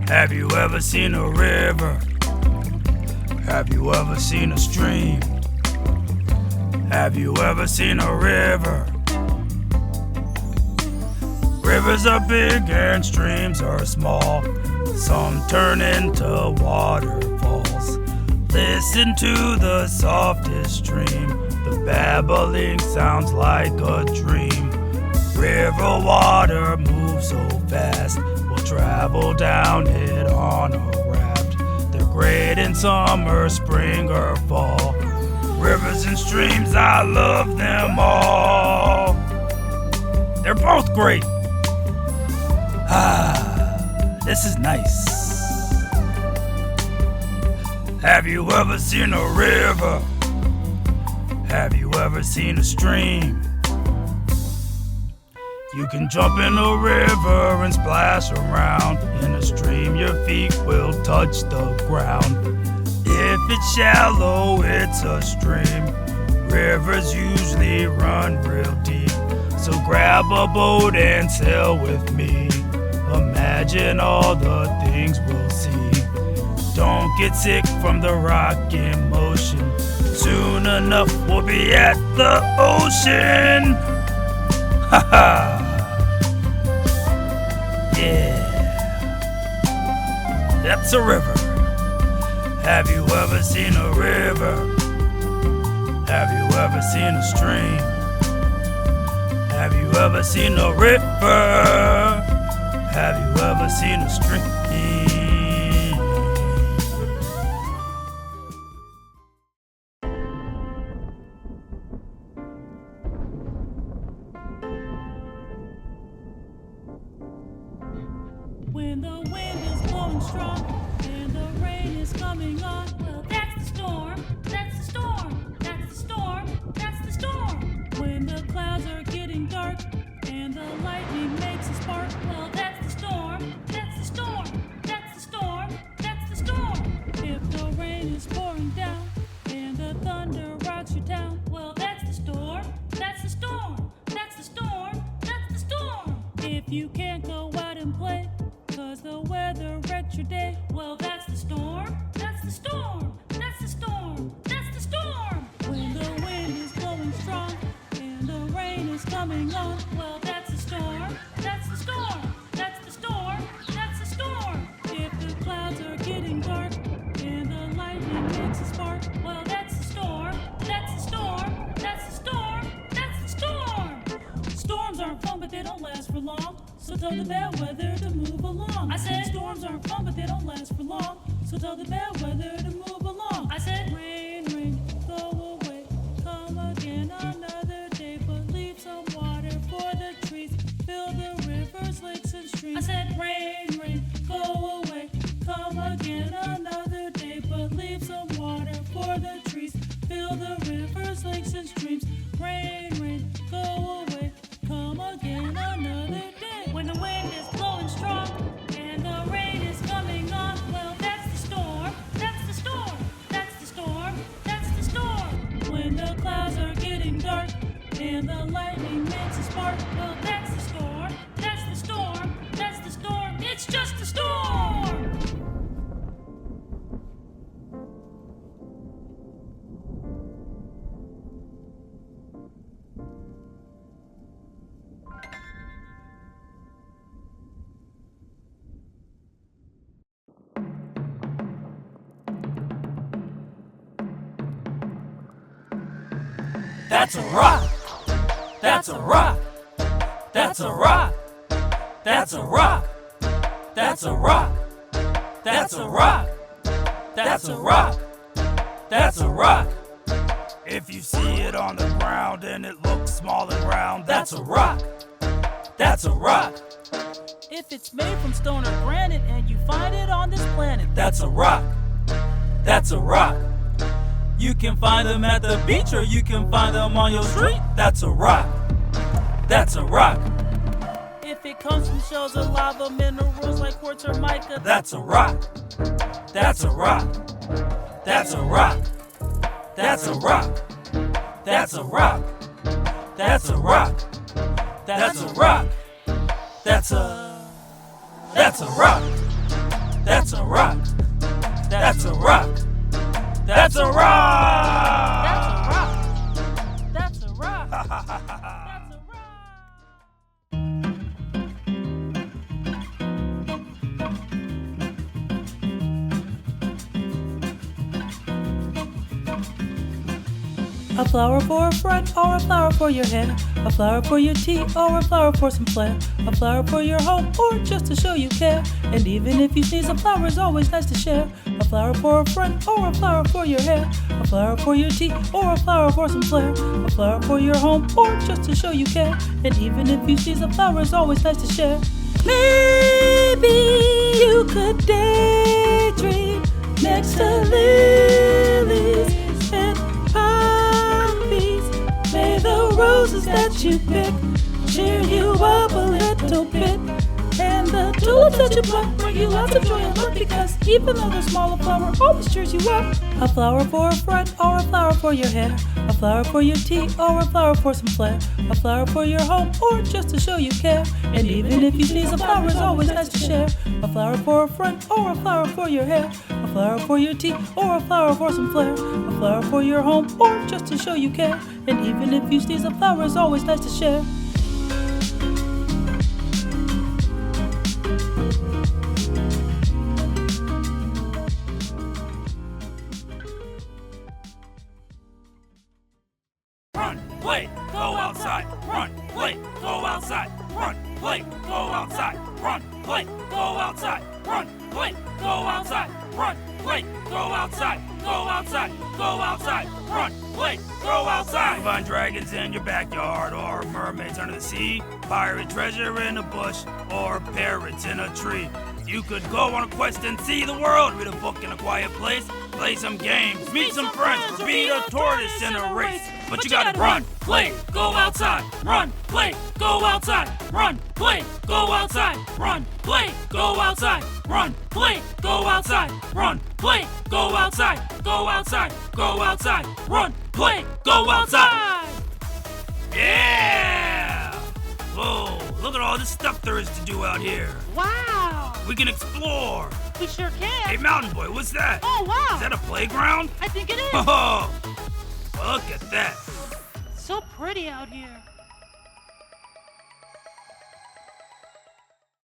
Have you ever seen a river? Have you ever seen a stream? Have you ever seen a river? Rivers are big and streams are small. Some turn into waterfalls. Listen to the softest stream. The babbling sounds like a dream. River water moves so fast. We'll travel down it on a raft. They're great in summer, spring, or fall. Rivers and streams, I love them all. They're both great. This is nice. Have you ever seen a river? Have you ever seen a stream? You can jump in a river and splash around. In a stream, your feet will touch the ground. If it's shallow, it's a stream. Rivers usually run real deep. So grab a boat and sail with me. Imagine all the things we'll see. Don't get sick from the rocking motion. Soon enough, we'll be at the ocean. Ha ha! Yeah. That's a river. Have you ever seen a river? Have you ever seen a stream? Have you ever seen a river? Have you ever seen a stream? When the wind is blowing strong and the rain is coming on, well, that's the storm, that's the storm, that's the storm, that's the storm. When the clouds are getting dark and the lightning makes a spark, well, that's the storm, that's the storm, that's the storm, that's the storm. If the rain is pouring down and the thunder rocks your town, well, that's the storm, that's the storm, that's the storm, that's the storm. If you can't go out and play 'cause the weather wrecked your day, well, that's the storm, that's the storm, that's the storm, that's the storm. When the wind is blowing strong and the rain is coming on, well, that's the storm, that's the storm, that's the storm, that's the storm. If the clouds are getting dark and the lightning makes a spark, well, that's the storm, that's the storm, that's the storm, that's the storm. Storms aren't fun, but they don't last for long. So tell the bad weather to move along. I said storms aren't fun, but they don't last for long. So tell the bad weather to move along. I said rain, rain, go away, come again another day, but leave some water for the trees, fill the rivers, lakes, and streams. I said rain, rain, go away, come again another day, but leave some water for the trees, fill the rivers, lakes, and streams. Rain, rain, go away, come again another day. When the wind is blowing strong and the rain is coming on, well, that's the storm, that's the storm, that's the storm, that's the storm. When the clouds are getting dark and the lightning makes a spark, well, that's the storm, that's the storm, that's the storm. It's just a storm. That's a rock. That's a rock. That's a rock. That's a rock. That's a rock. That's a rock. That's a rock. That's a rock. If you see it on the ground and it looks small and round, that's a rock. That's a rock. If it's made from stone or granite and you find it on this planet, That's a rock. That's a rock. you can find them at the beach or you can find them on your street. That's a rock. That's a rock. If it comes from shells of lava, minerals like quartz or mica, That's a rock. That's a rock. That's a rock. That's a rock. That's a rock. That's a rock. That's a rock. That's a rock. That's a rock. That's a rock. That's a rock. That's a rock. That's a rock. That's a rock. A flower for a front or a flower for your hair, a flower for your tea or a flower for some flair, a flower for your home or just to show you care. And even if you sneeze, a flower is always nice to share. A flower for a front or a flower for your hair, a flower for your tea or a flower for some flair, a flower for your home or just to show you care. And even if you sneeze, a flower is always nice to share. Maybe you could daydream next to lilies and poppies. May the roses that you pick cheer you up a little bit, and the tulips that you pluck bring you lots of joy and luck, because even though they're small, a flower always cheers you up. A flower for a front or a flower for your hair, a flower for your tea or a flower for some flair, a flower for your home or just to show you care. And even if you sneeze, a flower is always nice to share. A flower for a front or a flower for your hair, a flower for your tea or a flower for some flair, a flower for your home or just to show you care. And even if you sneeze, a flower is always nice to share. Run, play, go outside. Run, play, go outside. Run, play, go outside. Run, play, go outside. Run, play, go outside. Run, play, go outside. Go outside, go outside. Run, play, go outside. You can find dragons in your backyard, or mermaids under the sea, pirate treasure in a bush, or parrots in a tree. You could go on a quest and see the world, read a book in a quiet place, play some games, meet some friends, or beat a tortoise in a race. But you gotta run, play, go outside. Run, play, go outside. Run, play, go outside. Run, play, go outside. Run, play, go outside. Run, play, go outside. Go outside, go outside. Run, play, go outside. Yeah! Whoa, look at all this stuff there is to do out here. Wow! We can explore. We sure can. Hey, Mountain Boy, what's that? Oh, wow! Is that a playground? I think it is. Oh, look at that. So pretty out here.